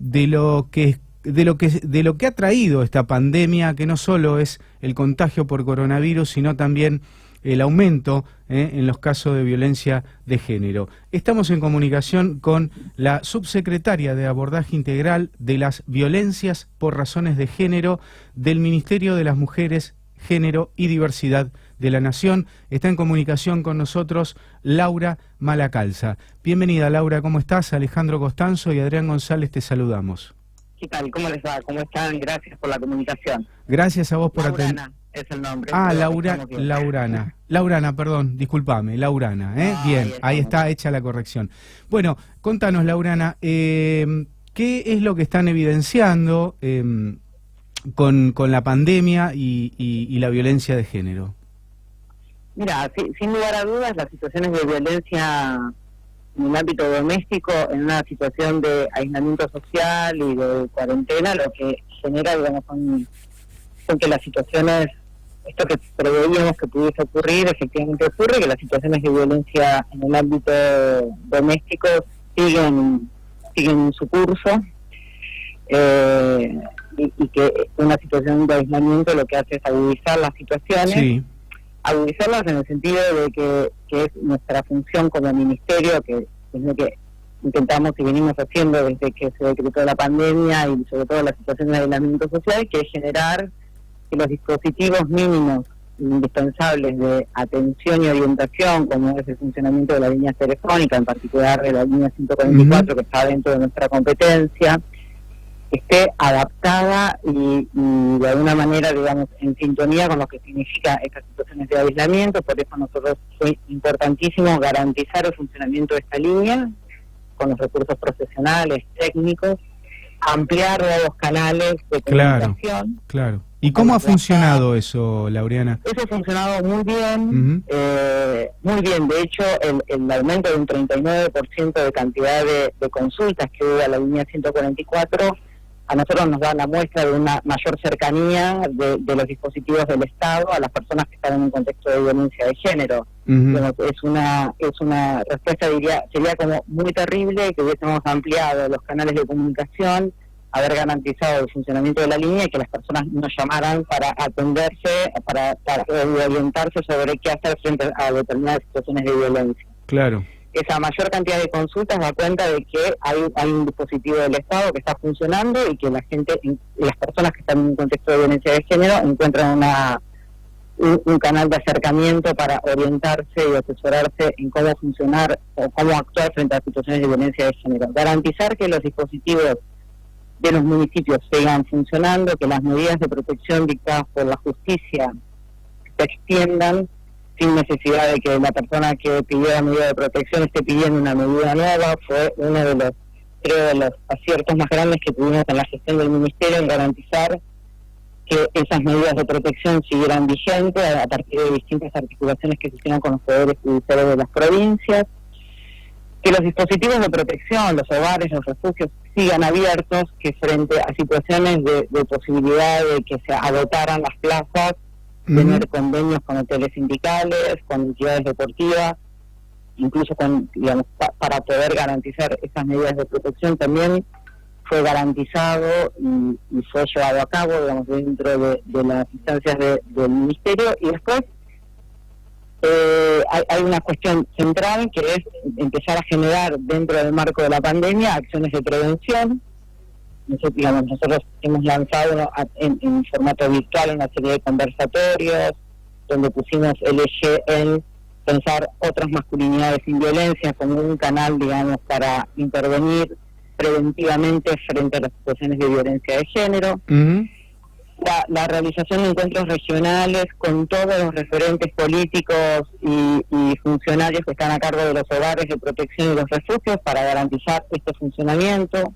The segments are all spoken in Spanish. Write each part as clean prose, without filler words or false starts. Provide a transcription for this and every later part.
de lo que ha traído esta pandemia, que no solo es el contagio por coronavirus, sino también el aumento en los casos de violencia de género. Estamos en comunicación con la subsecretaria de Abordaje Integral de las Violencias por Razones de Género del Ministerio de las Mujeres, Género y Diversidad de la Nación. Está en comunicación con nosotros Laura Malacalza. Bienvenida, Laura, ¿cómo estás? Alejandro Costanzo y Adrián González te saludamos. ¿Qué tal? ¿Cómo les va? ¿Cómo están? Gracias por la comunicación. Gracias a vos por atender. Laurana es el nombre. Laurana, perdón, discúlpame, Laurana, ¿eh? Bien, ahí está hecha la corrección. Bueno, contanos, Laurana, ¿qué es lo que están evidenciando con la pandemia y la violencia de género? Mira, sin lugar a dudas, las situaciones de violencia en el ámbito doméstico, en una situación de aislamiento social y de cuarentena, lo que genera, digamos, son que las situaciones, esto que preveíamos que pudiese ocurrir, efectivamente ocurre, que las situaciones de violencia en el ámbito doméstico siguen su curso, y que una situación de aislamiento lo que hace es agudizar las situaciones. Sí. Agudizarlas en el sentido de que es nuestra función como ministerio, que es lo que intentamos y venimos haciendo desde que se decretó la pandemia y sobre todo la situación de aislamiento social, que es generar que los dispositivos mínimos indispensables de atención y orientación, como es el funcionamiento de la línea telefónica, en particular de la línea 144, que está dentro de nuestra competencia, esté adaptada y de alguna manera, digamos, en sintonía con lo que significa estas situaciones de aislamiento. Por eso nosotros fue importantísimo garantizar el funcionamiento de esta línea con los recursos profesionales, técnicos, ampliar nuevos canales de comunicación. Claro. ¿Y cómo ha funcionado eso, Laureana? Eso ha funcionado muy bien, muy bien. De hecho, el aumento de un 39% de cantidad de consultas que hubo a la línea 144 a nosotros nos da la muestra de una mayor cercanía de los dispositivos del Estado a las personas que están en un contexto de violencia de género. Digamos, es una respuesta, sería como muy terrible que hubiésemos ampliado los canales de comunicación, haber garantizado el funcionamiento de la línea y que las personas nos llamaran para atenderse, para orientarse sobre qué hacer frente a determinadas situaciones de violencia. Claro. Esa mayor cantidad de consultas da cuenta de que hay un dispositivo del Estado que está funcionando y que las personas que están en un contexto de violencia de género encuentran un canal de acercamiento para orientarse y asesorarse en cómo funcionar o cómo actuar frente a situaciones de violencia de género. Garantizar que los dispositivos de los municipios sigan funcionando, que las medidas de protección dictadas por la justicia se extiendan sin necesidad de que la persona que pidió la medida de protección esté pidiendo una medida nueva. Fue uno de los aciertos más grandes que tuvimos en la gestión del Ministerio, en garantizar que esas medidas de protección siguieran vigentes a partir de distintas articulaciones que se hicieron con los poderes judiciales de las provincias, que los dispositivos de protección, los hogares, los refugios sigan abiertos, que frente a situaciones de posibilidad de que se agotaran las plazas, tener convenios con hoteles sindicales, con entidades deportivas, incluso para poder garantizar esas medidas de protección. También fue garantizado y fue llevado a cabo, digamos, dentro de las instancias del Ministerio. Y después hay una cuestión central, que es empezar a generar dentro del marco de la pandemia acciones de prevención. Nosotros hemos lanzado en formato virtual una serie de conversatorios donde pusimos el eje en pensar otras masculinidades sin violencia como un canal, digamos, para intervenir preventivamente frente a las situaciones de violencia de género. La realización de encuentros regionales con todos los referentes políticos y funcionarios que están a cargo de los hogares de protección y los refugios para garantizar este funcionamiento.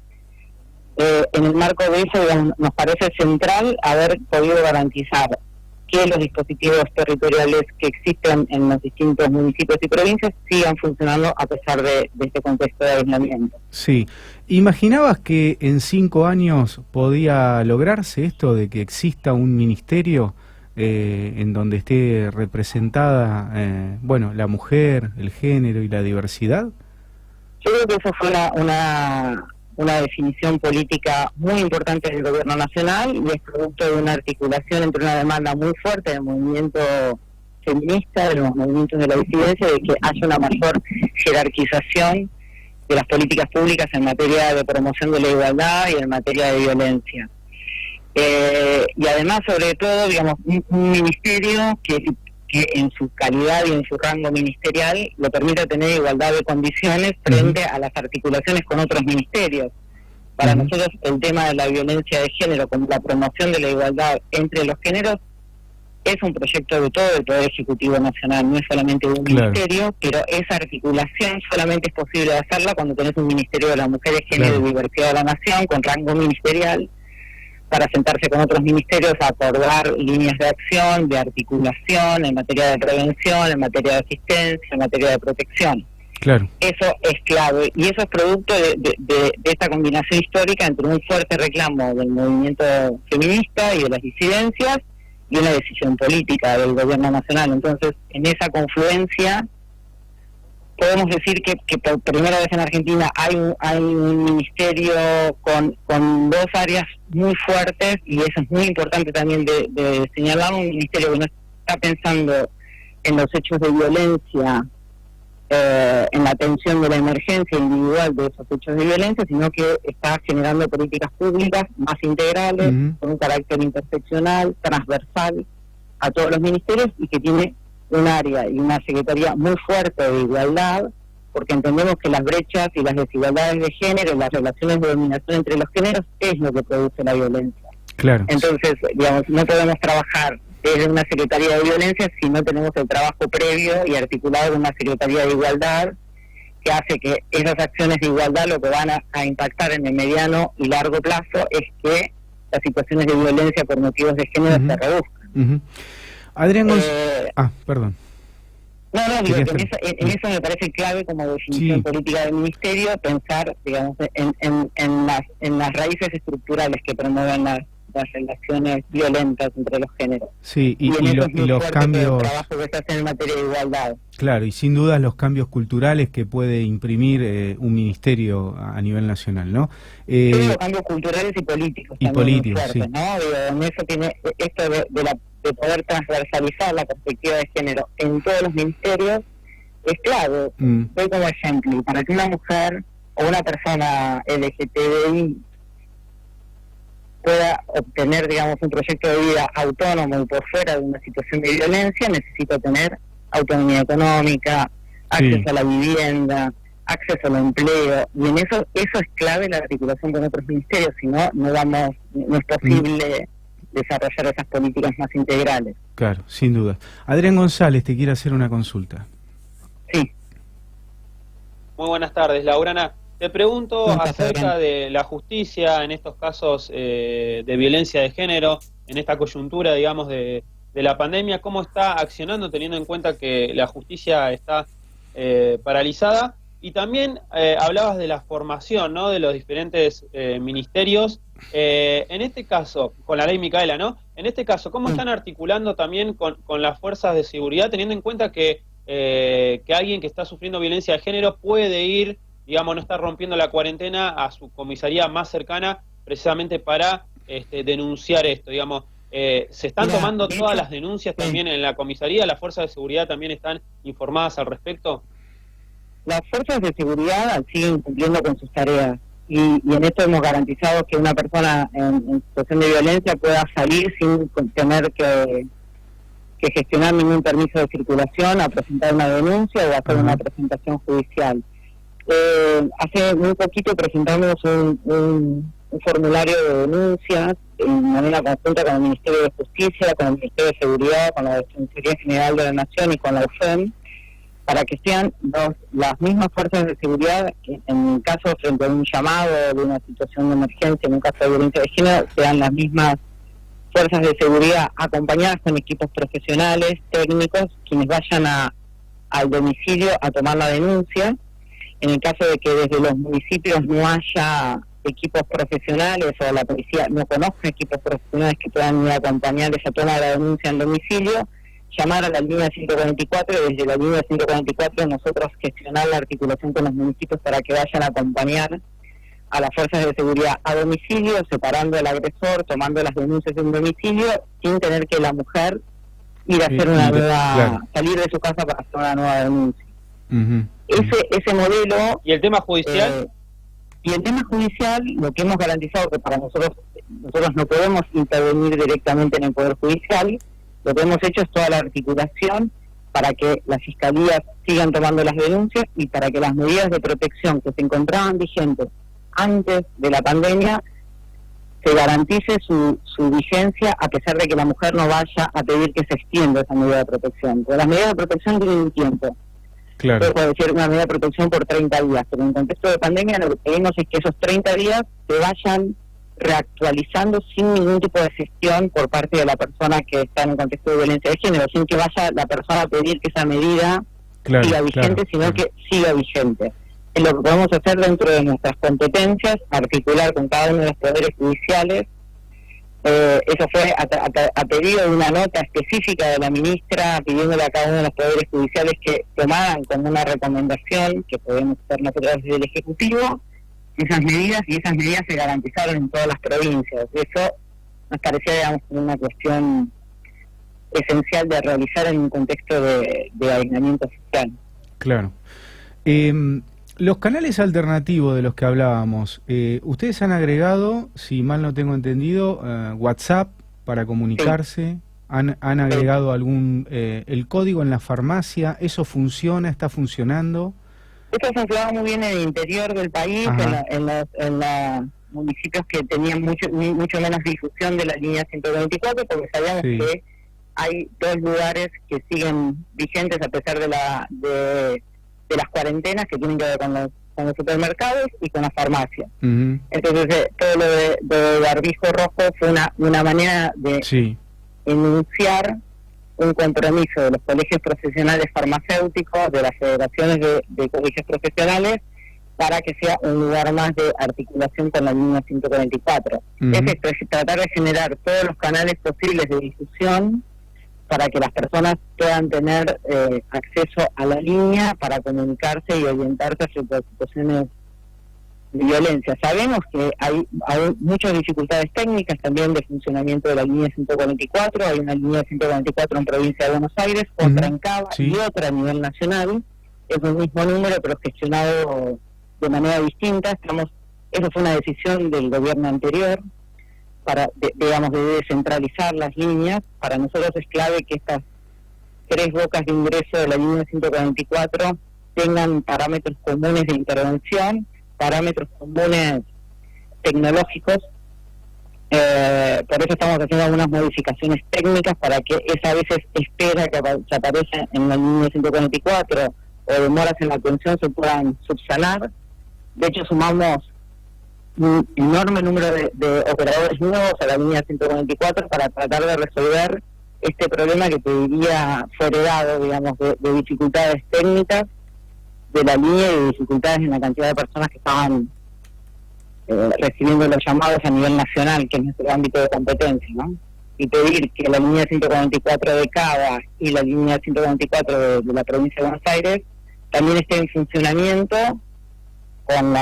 En el marco de eso, digamos, nos parece central haber podido garantizar que los dispositivos territoriales que existen en los distintos municipios y provincias sigan funcionando a pesar de este contexto de aislamiento. Sí. ¿Imaginabas que en 5 años podía lograrse esto de que exista un ministerio en donde esté representada la mujer, el género y la diversidad? Yo creo que eso fue una una definición política muy importante del gobierno nacional y es producto de una articulación entre una demanda muy fuerte del movimiento feminista, de los movimientos de la disidencia, de que haya una mayor jerarquización de las políticas públicas en materia de promoción de la igualdad y en materia de violencia. Y además, sobre todo, digamos, un ministerio que en su calidad y en su rango ministerial le permita tener igualdad de condiciones frente a las articulaciones con otros ministerios. Para nosotros el tema de la violencia de género, como la promoción de la igualdad entre los géneros, es un proyecto de todo el Poder Ejecutivo Nacional, no es solamente de un ministerio, pero esa articulación solamente es posible hacerla cuando tenés un Ministerio de la Mujer, de Género y Diversidad de la Nación, con rango ministerial, para sentarse con otros ministerios a acordar líneas de acción, de articulación, en materia de prevención, en materia de asistencia, en materia de protección. Claro. Eso es clave, y eso es producto de esta combinación histórica entre un fuerte reclamo del movimiento feminista y de las disidencias, y una decisión política del gobierno nacional. Entonces, en esa confluencia, podemos decir que por primera vez en Argentina hay un ministerio con dos áreas muy fuertes, y eso es muy importante también de señalar, un ministerio que no está pensando en los hechos de violencia, en la atención de la emergencia individual de esos hechos de violencia, sino que está generando políticas públicas más integrales, con un carácter interseccional, transversal a todos los ministerios, y que tiene un área y una secretaría muy fuerte de igualdad, porque entendemos que las brechas y las desigualdades de género, las relaciones de dominación entre los géneros, es lo que produce la violencia. Claro. Entonces, digamos, no podemos trabajar desde una Secretaría de Violencia si no tenemos el trabajo previo y articulado de una Secretaría de Igualdad, que hace que esas acciones de igualdad lo que van a impactar en el mediano y largo plazo es que las situaciones de violencia por motivos de género se reduzcan. Adrián González... perdón. No, digo que en eso me parece clave como definición política del ministerio, pensar, digamos, en las raíces estructurales que promueven las relaciones violentas entre los géneros. Sí, y los cambios... El trabajo que se hace en materia de igualdad. Claro, y sin duda los cambios culturales que puede imprimir un ministerio a nivel nacional, ¿no? Los cambios culturales y políticos. Y políticos, fuertes, sí. ¿no? Digo, en eso tiene esto de poder transversalizar la perspectiva de género en todos los ministerios, es clave. Doy como ejemplo, para que una mujer o una persona LGTBI pueda obtener, digamos, un proyecto de vida autónomo y por fuera de una situación de violencia, necesita tener autonomía económica, acceso a la vivienda, acceso al empleo, y en eso es clave la articulación con otros ministerios, si no, no es posible desarrollar esas políticas más integrales. Claro, sin duda. Adrián González te quiere hacer una consulta. Sí. Muy buenas tardes, Laurana. Te pregunto acerca de la justicia en estos casos de violencia de género, en esta coyuntura, digamos, de la pandemia, ¿cómo está accionando teniendo en cuenta que la justicia está paralizada? Y también hablabas de la formación, ¿no?, de los diferentes ministerios. En este caso, con la ley Micaela, ¿no? En este caso, ¿cómo están articulando también con las fuerzas de seguridad, teniendo en cuenta que alguien que está sufriendo violencia de género puede ir, digamos, no está rompiendo la cuarentena, a su comisaría más cercana, precisamente para denunciar esto, digamos? ¿Se están tomando todas las denuncias también en la comisaría? ¿Las fuerzas de seguridad también están informadas al respecto? Las fuerzas de seguridad siguen cumpliendo con sus tareas, y en esto hemos garantizado que una persona en situación de violencia pueda salir sin tener que gestionar ningún permiso de circulación, a presentar una denuncia o a hacer una presentación judicial. Hace muy poquito presentamos un formulario de denuncias en manera conjunta con el Ministerio de Justicia, con el Ministerio de Seguridad, con la Defensoría General de la Nación y con la UFEM, para que sean las mismas fuerzas de seguridad, que en caso frente a un llamado de una situación de emergencia, en un caso de violencia de género, sean las mismas fuerzas de seguridad acompañadas con equipos profesionales, técnicos, quienes vayan al domicilio a tomar la denuncia. En el caso de que desde los municipios no haya equipos profesionales o la policía no conozca equipos profesionales que puedan ir a acompañar esa toma de la denuncia en domicilio, llamar a la línea 144, y desde la línea 144 nosotros gestionar la articulación con los municipios para que vayan a acompañar a las fuerzas de seguridad a domicilio, separando al agresor, tomando las denuncias en domicilio, sin tener que la mujer ir a hacer una nueva, salir de su casa para hacer una nueva denuncia. Ese modelo... ¿Y el tema judicial? Y el tema judicial, lo que hemos garantizado, que para nosotros no podemos intervenir directamente en el Poder Judicial, lo que hemos hecho es toda la articulación para que las fiscalías sigan tomando las denuncias y para que las medidas de protección que se encontraban vigentes antes de la pandemia se garantice su vigencia, a pesar de que la mujer no vaya a pedir que se extienda esa medida de protección. Porque las medidas de protección tienen un tiempo. Claro. Puede ser una medida de protección por 30 días, pero en contexto de pandemia lo que queremos es que esos 30 días se vayan reactualizando sin ningún tipo de gestión por parte de la persona que está en un contexto de violencia de género, sin que vaya la persona a pedir que esa medida siga vigente, sino que siga vigente. Es lo que podemos hacer dentro de nuestras competencias, articular con cada uno de los poderes judiciales. Eso fue a pedido de una nota específica de la ministra, pidiéndole a cada uno de los poderes judiciales que tomaran como una recomendación que podemos hacer nosotros desde el Ejecutivo esas medidas, y esas medidas se garantizaron en todas las provincias. Eso nos parecía, digamos, una cuestión esencial de realizar en un contexto de aislamiento social. Claro. Los canales alternativos de los que hablábamos, ustedes han agregado, si mal no tengo entendido, WhatsApp para comunicarse, sí. Han agregado algún el código en la farmacia. ¿Eso funciona? ¿Está funcionando? Esto funcionaba muy bien en el interior del país, en los municipios que tenían mucho menos difusión de la línea 124, porque sabíamos que hay 2 lugares que siguen vigentes a pesar de las cuarentenas, que tienen que ver con los supermercados y con las farmacias. Entonces todo lo de barbijo rojo fue una manera de enunciar un compromiso de los colegios profesionales farmacéuticos, de las federaciones de colegios profesionales, para que sea un lugar más de articulación con la línea 144. Es esto, es tratar de generar todos los canales posibles de difusión para que las personas puedan tener acceso a la línea para comunicarse y orientarse sobre situaciones de violencia. Sabemos que hay muchas dificultades técnicas también de funcionamiento de la línea 144. Hay una línea 144 en provincia de Buenos Aires, otra en Cava y otra a nivel nacional. Es el mismo número, pero gestionado de manera distinta. Eso fue una decisión del gobierno anterior para, digamos, de descentralizar las líneas. Para nosotros es clave que estas 3 bocas de ingreso de la línea 144 tengan parámetros comunes de intervención, parámetros comunes tecnológicos. Por eso estamos haciendo algunas modificaciones técnicas para que esa veces espera que aparece en la línea 144 o demoras en la atención se puedan subsanar. De hecho, sumamos un enorme número de operadores nuevos a la línea 144 para tratar de resolver este problema que te diría fue heredado, digamos, de dificultades técnicas de la línea y de dificultades en la cantidad de personas que estaban recibiendo los llamados a nivel nacional, que es nuestro ámbito de competencia, ¿no? Y pedir que la línea 144 de Cava y la línea 144 de la provincia de Buenos Aires también estén en funcionamiento con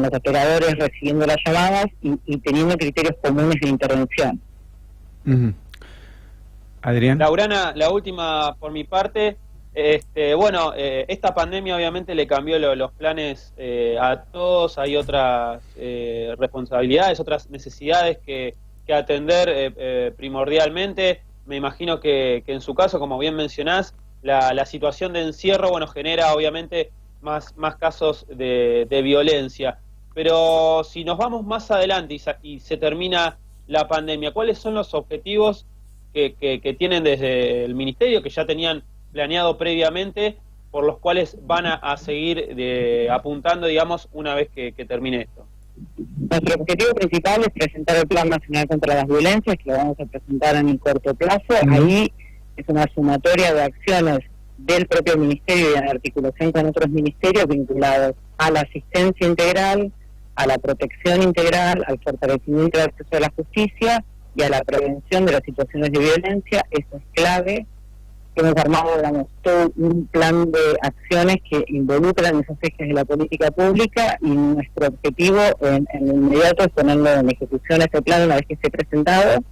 los operadores recibiendo las llamadas y teniendo criterios comunes de intervención. Adrián. Laurana, la última por mi parte. Esta pandemia obviamente le cambió los planes a todos. Hay otras responsabilidades, otras necesidades que atender primordialmente. Me imagino que en su caso, como bien mencionás, la situación de encierro genera obviamente más casos de violencia. Pero si nos vamos más adelante y se termina la pandemia, ¿cuáles son los objetivos que tienen desde el Ministerio, que ya tenían planeado previamente, por los cuales van a seguir apuntando, digamos, una vez que termine esto? Nuestro objetivo principal es presentar el Plan Nacional contra las Violencias, que lo vamos a presentar en el corto plazo. Ahí es una sumatoria de acciones del propio Ministerio y en articulación con otros ministerios vinculados a la asistencia integral, a la protección integral, al fortalecimiento del acceso a la justicia y a la prevención de las situaciones de violencia. Eso es clave hemos armado, digamos, todo un plan de acciones que involucran esos ejes de la política pública, y nuestro objetivo en lo inmediato es ponerlo en ejecución ese plan una vez que esté presentado,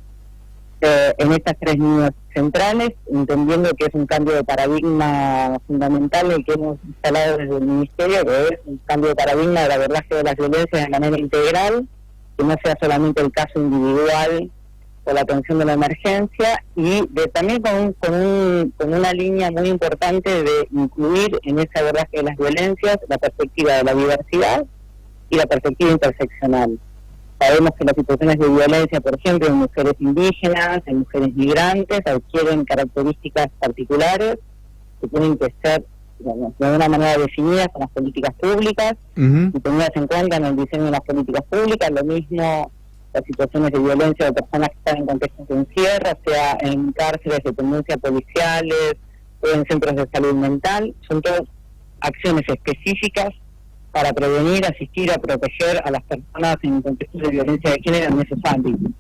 en estas 3 líneas centrales, entendiendo que es un cambio de paradigma fundamental el que hemos instalado desde el Ministerio, que es un cambio de paradigma del abordaje de las violencias de manera integral, que no sea solamente el caso individual o la atención de la emergencia, y también con una línea muy importante de incluir en ese abordaje de las violencias la perspectiva de la diversidad y la perspectiva interseccional. Sabemos que las situaciones de violencia, por ejemplo, en mujeres indígenas, en mujeres migrantes, adquieren características particulares que tienen que ser, digamos, de alguna manera definidas en las políticas públicas y tenidas en cuenta en el diseño de las políticas públicas. Lo mismo las situaciones de violencia de personas que están en contextos de encierro, sea en cárceles, dependencias policiales o en centros de salud mental. Son todas acciones específicas para prevenir, asistir, a proteger a las personas en contextos de violencia de género en esos ámbitos.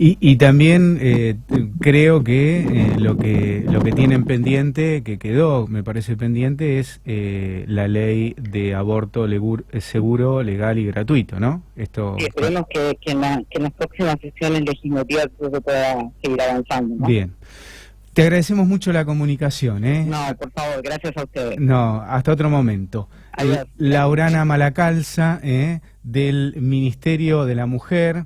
Y también creo que lo que tienen pendiente, que quedó, me parece pendiente, es la ley de aborto seguro, legal y gratuito, ¿no? Esto. Sí, esperemos que en las próximas sesiones legislativas eso se pueda seguir avanzando, ¿no? Bien. Te agradecemos mucho la comunicación, ¿eh? No, por favor, gracias a ustedes. No, hasta otro momento. Adiós. Laurana Malacalza, del Ministerio de la Mujer,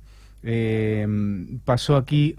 pasó aquí